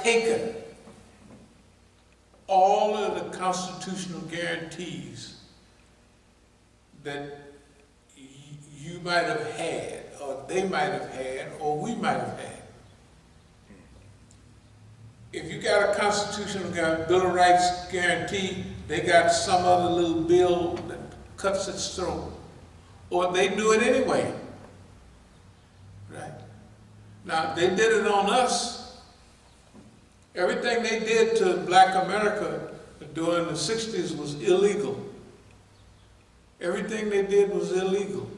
taken all of the constitutional guarantees that you might have had, or they might have had, or we might have had. If you got a constitutional Bill of Rights guarantee, they got some other little bill that cuts its throat. Or they do it anyway. Right? Now, they did it on us. Everything they did to Black America during the 60s was illegal. Everything they did was illegal.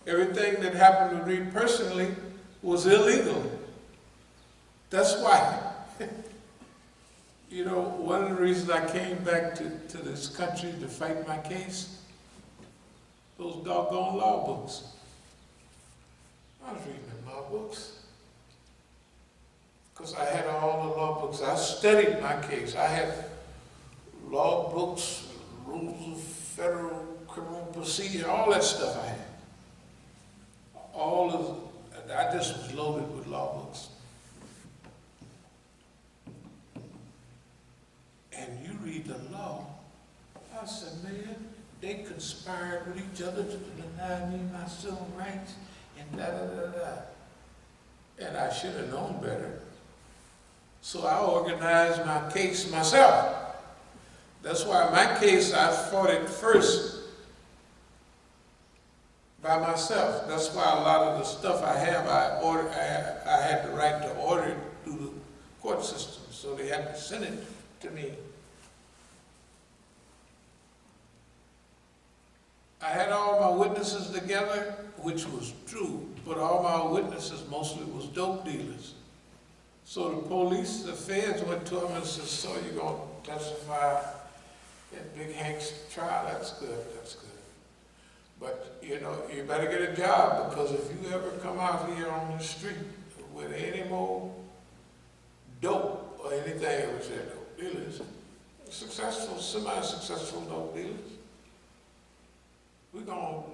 Everything that happened to me personally was illegal. That's why, you know, one of the reasons I came back to this country to fight my case, those doggone law books. I was reading the law books because I had all the law books. I studied my case. I had law books, rules of federal criminal procedure, all that stuff I had. I just was loaded with law books. And you read the law, I said, man, they conspired with each other to deny me my civil rights and da-da-da-da. And I should have known better. So I organized my case myself. That's why my case, I fought it first by myself. That's why a lot of the stuff I have, I had the right to order it through the court system. So they had to send it to me. I had all my witnesses together, which was true, but all my witnesses mostly was dope dealers. So the police, the feds went to them and said, so you're going to testify in Big Hank's trial? That's good, that's good. But, you know, you better get a job, because if you ever come out here on the street with any more dope or anything, which they're dope dealers, successful, semi-successful dope dealers, we're gonna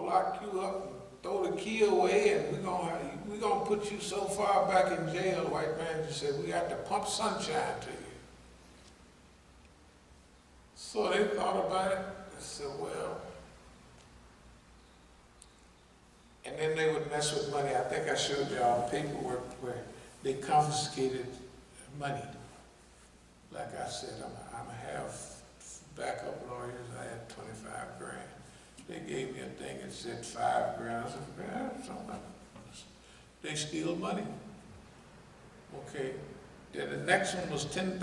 lock you up and throw the key away, and we're gonna put you so far back in jail, white man just said, we have to pump sunshine to you. So they thought about it. They said, well, and then they would mess with money. I think I showed y'all paperwork where they confiscated money. Like I said, I'm a half backup lawyers. I had 25 grand. They gave me a thing that said 5 grand. I said, yeah, something. They steal money. Okay. Then the next one was 10,000.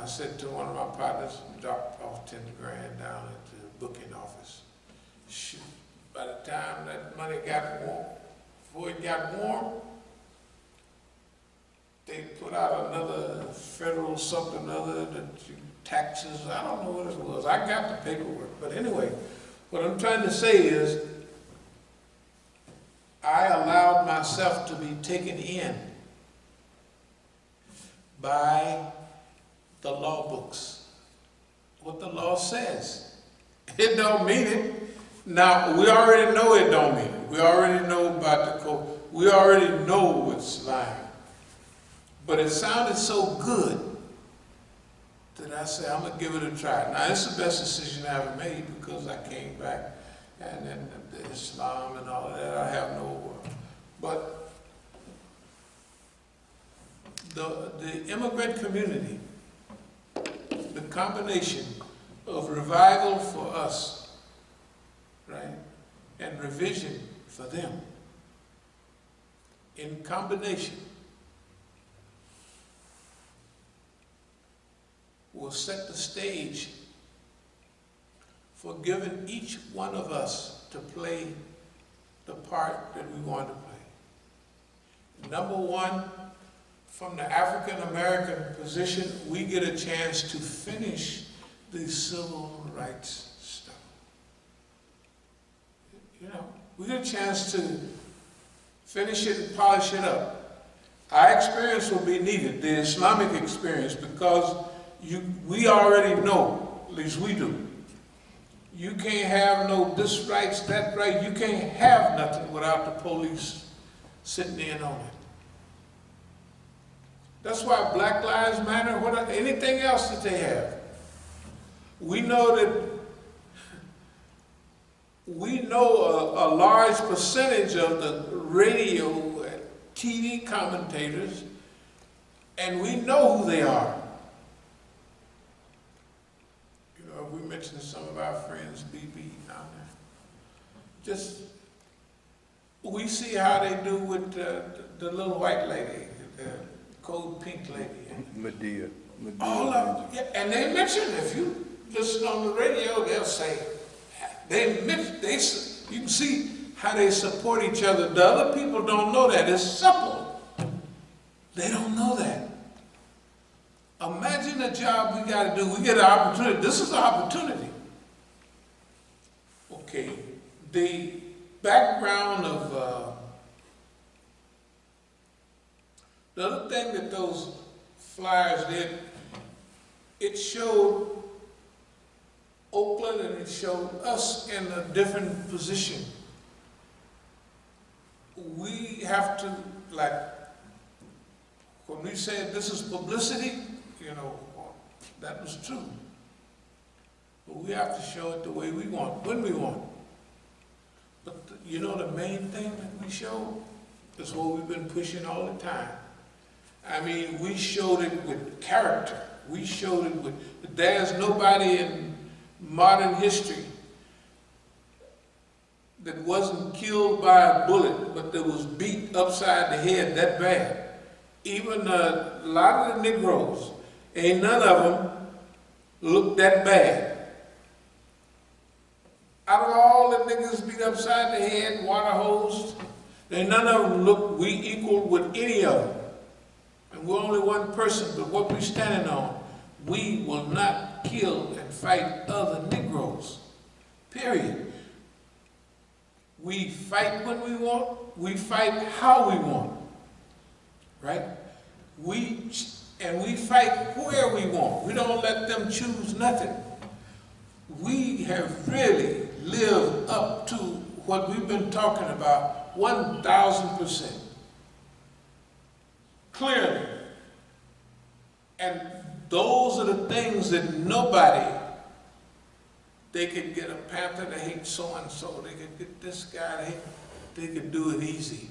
I said to one of my partners, drop off 10 grand down at the booking office. Shoot. By the time that money got warm, before it got warm, they put out another federal something other that taxes, I don't know what it was. I got the paperwork. But anyway, what I'm trying to say is I allowed myself to be taken in by the law books. What the law says. It don't mean it. Now, we already know it don't mean it. We already know about the code. We already know what's lying. But it sounded so good that I said, I'm going to give it a try. Now, it's the best decision I ever made, because I came back and then the Islam and all of that, I have no, but the immigrant community, the combination of revival for us, right, and revision for them, in combination, will set the stage for giving each one of us to play the part that we want to play. Number one, from the African American position, we get a chance to finish the civil rights stuff. You know, we get a chance to finish it and polish it up. Our experience will be needed, the Islamic experience, because we already know, at least we do. You can't have no this rights, that right. You can't have nothing without the police sitting in on it. That's why Black Lives Matter, anything else that they have. We know a large percentage of the radio and TV commentators, and we know who they are. You know, we mentioned some of our friends, BB down there. Just, we see how they do with the little white lady, the cold pink lady. Medea. All of them, yeah, and they mention, if you listen on the radio, they'll say, you can see how they support each other. The other people don't know that. It's simple. They don't know that. Imagine the job we got to do. We get an opportunity. This is an opportunity. Okay, the background of the other thing that those flyers did, it showed Oakland and it showed us in a different position. We have to, like, when we said this is publicity, you know, that was true. But we have to show it the way we want, when we want. But you know the main thing that we show is what we've been pushing all the time. I mean, we showed it with character. We showed it with, there's nobody in modern history that wasn't killed by a bullet, but that was beat upside the head that bad. Even a lot of the Negroes, ain't none of them look that bad. Out of all the niggas beat upside the head, water hosed, ain't none of them look we equal with any of them. And we're only one person, but what we're standing on, we will not kill and fight other Negroes, period. We fight when we want, we fight how we want, right? We fight where we want. We don't let them choose nothing. We have really lived up to what we've been talking about 1,000%. Clearly. And those are the things that nobody, they could get a Panther to hate so-and-so, they could get this guy to hate, they could do it easy.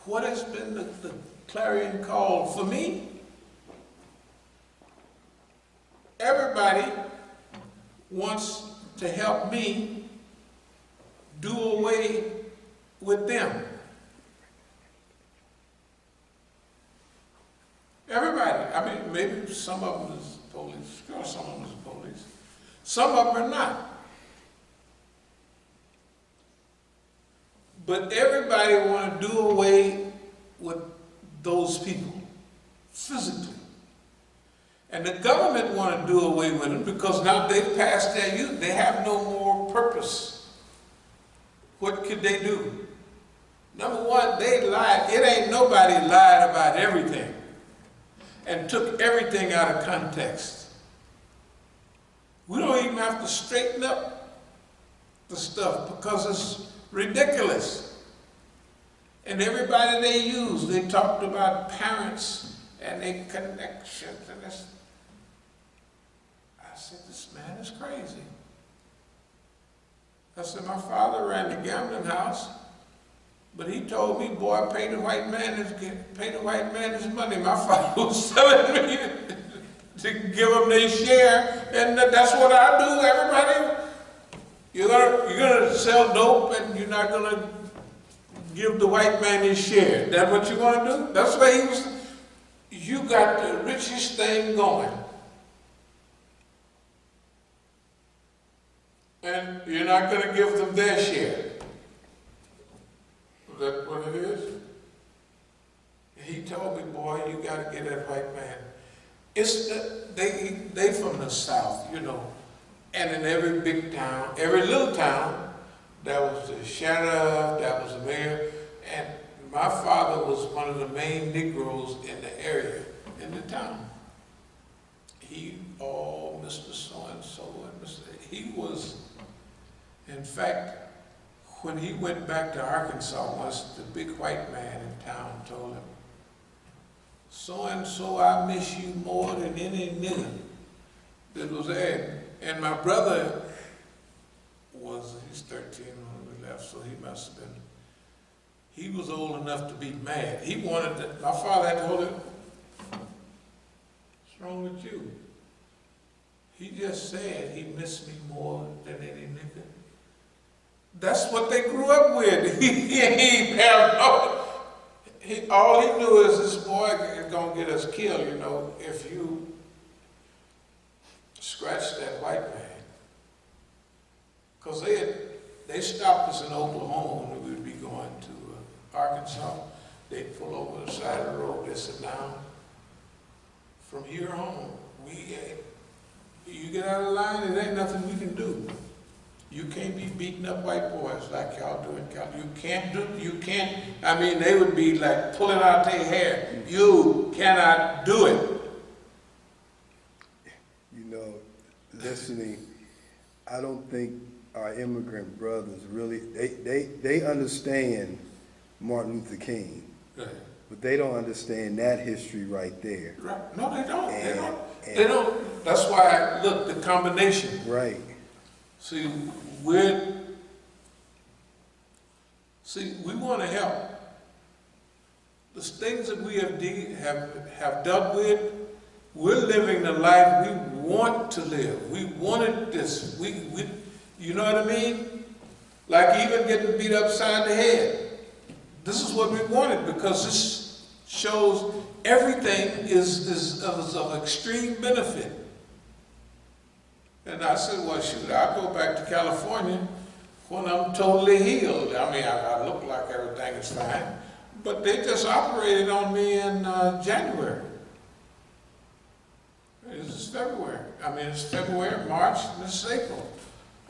What has been the clarion call for me? Everybody wants to help me do away with them. Everybody. I mean, maybe some of them is police. Sure, some of them is police. Some of them are not. But everybody want to do away with those people, physically. And the government want to do away with them because now they've passed their youth. They have no more purpose. What could they do? Number one, they lied. It ain't nobody lied about everything and took everything out of context. We don't even have to straighten up the stuff because it's ridiculous. And everybody they used, they talked about parents and their connections. And this. I said, this man is crazy. I said, my father ran the gambling house, but he told me, boy, pay the white man his money. My father was telling me to give them their share, and that's what I do. Everybody, you're gonna sell dope, and you're not gonna give the white man his share. That's what you want to do? That's why he was. You got the richest thing going, and you're not gonna give them their share. Is that what it is? He told me, boy, you got to get that white man. It's they from the South, you know, and in every big town, every little town, there was the sheriff, that was the mayor, and my father was one of the main Negroes in the area, in the town. He, Mr. So-and-so, and Mr. He was, in fact, when he went back to Arkansas once, the big white man in town told him, so-and-so, I miss you more than any nigga that was there. And my brother he's 13 when we left, so he was old enough to be mad. He wanted to, my father had told him, what's wrong with you? He just said he missed me more than any nigga. That's what they grew up with. All he knew is this boy is gonna get us killed, you know, if you scratch that white man. Because they stopped us in Oklahoma when we would be going to Arkansas. They'd pull over the side of the road. They said, now, from here on, you get out of line, there ain't nothing we can do. You can't be beating up white boys like y'all do in California. You can't, I mean, they would be like pulling out their hair. You cannot do it. You know, listening, I don't think our immigrant brothers really, they understand Martin Luther King, but they don't understand that history right there. Right. No, they don't. They don't. That's why, look, the combination. Right. See, we want to help. The things that we have dealt with, we're living the life we want to live. We wanted this. You know what I mean? Like even getting beat upside the head. This is what we wanted because this shows everything is of extreme benefit. And I said, well, shoot, I'll go back to California when I'm totally healed. I mean, I look like everything is fine, but they just operated on me in January. This is February. I mean, it's February, March, and this is April.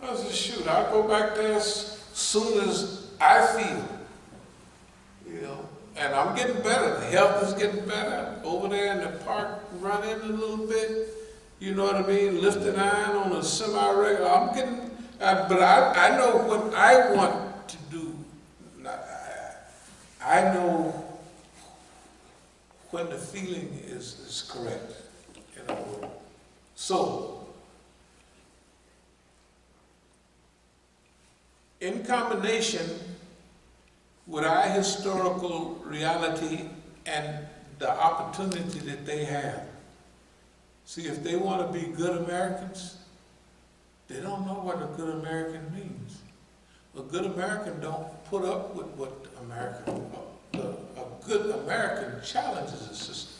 I said, shoot, I'll go back there as soon as I feel. You know, and I'm getting better. The health is getting better. Over there in the park, running a little bit. You know what I mean? Lifting iron on a semi-regular. I'm getting, but I know what I want to do. I know when the feeling is correct. In other words. So, in combination with our historical reality and the opportunity that they have. See, if they want to be good Americans, they don't know what a good American means. A good American don't put up with what a good American challenges the system.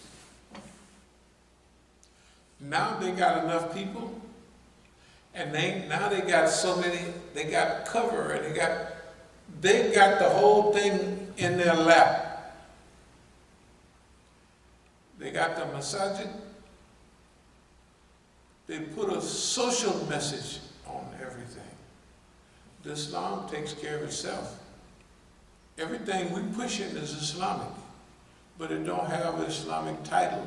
Now they got enough people, and now they got so many, they got cover, and they got the whole thing in their lap. They got the Masjid. They put a social message on everything. The Islam takes care of itself. Everything we push in is Islamic, but it don't have an Islamic title.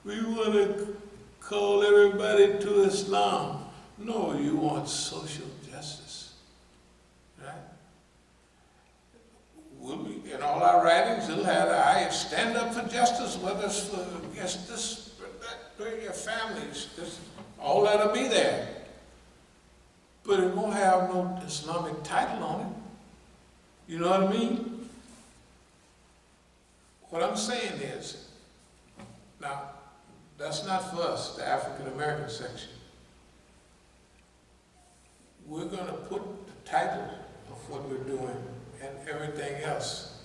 We want to call everybody to Islam. No, you want social justice, right? In all our writings, it'll have I stand up for justice, whether it's against this, that, your families, all that'll be there. But it won't have no Islamic title on it. You know what I mean? What I'm saying is, now, that's not for us, the African American section. We're going to put the title of what we're doing and everything else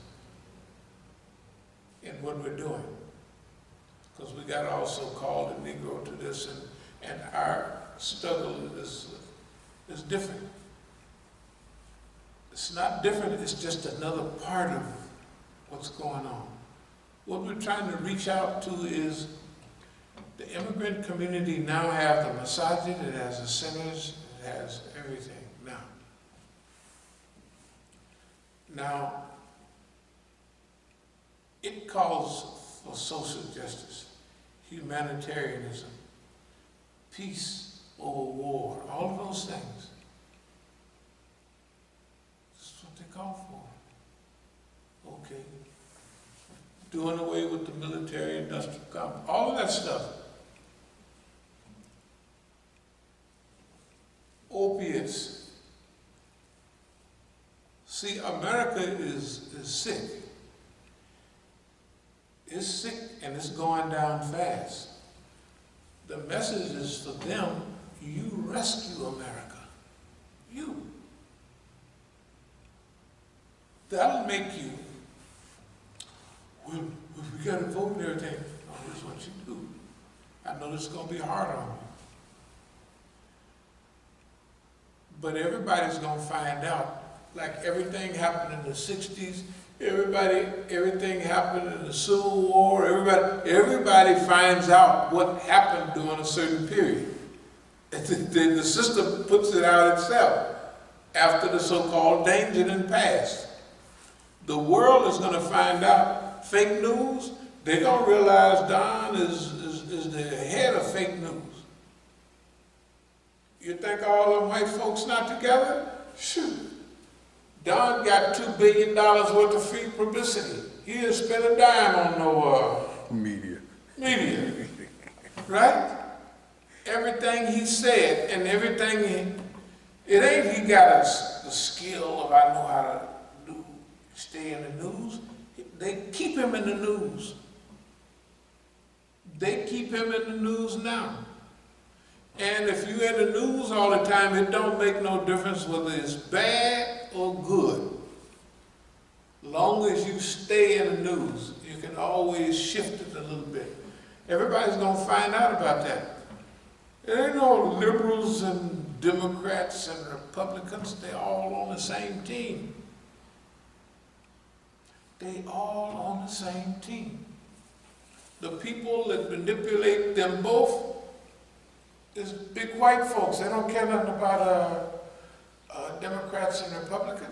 in what we're doing. Because we got to also call the Negro to this, and our struggle is different. It's not different, it's just another part of what's going on. What we're trying to reach out to is the immigrant community now have the Masjid, it has the centers, it has everything now. It calls for social justice, humanitarianism, peace over war, all of those things. This is what they call for. Okay. doing away with the military-industrial complex, all of that stuff. Opiates. See, America is sick. It's sick and it's going down fast. The message is for them, you rescue America. You. That'll make you, well, we got to vote and everything. Oh, here's what you do. I know this is going to be hard on you. But everybody's going to find out, like everything happened in the 60s, everything happened in the Civil War, everybody finds out what happened during a certain period. The system puts it out itself after the so-called danger done passed. The world is going to find out fake news. They're going to realize Don is the head of fake news. You think all them white folks not together? Shoot. Don got $2 billion worth of free publicity. He didn't spend a dime on no media. Right? Everything he said and everything it ain't he got the skill of I know how to stay in the news. They keep him in the news. They keep him in the news now. And if you're in the news all the time, it don't make no difference whether it's bad or good. Long as you stay in the news, you can always shift it a little bit. Everybody's going to find out about that. There ain't no liberals and Democrats and Republicans. They're all on the same team. They all on the same team. The people that manipulate them both is big white folks. They don't care nothing about Democrats and Republicans.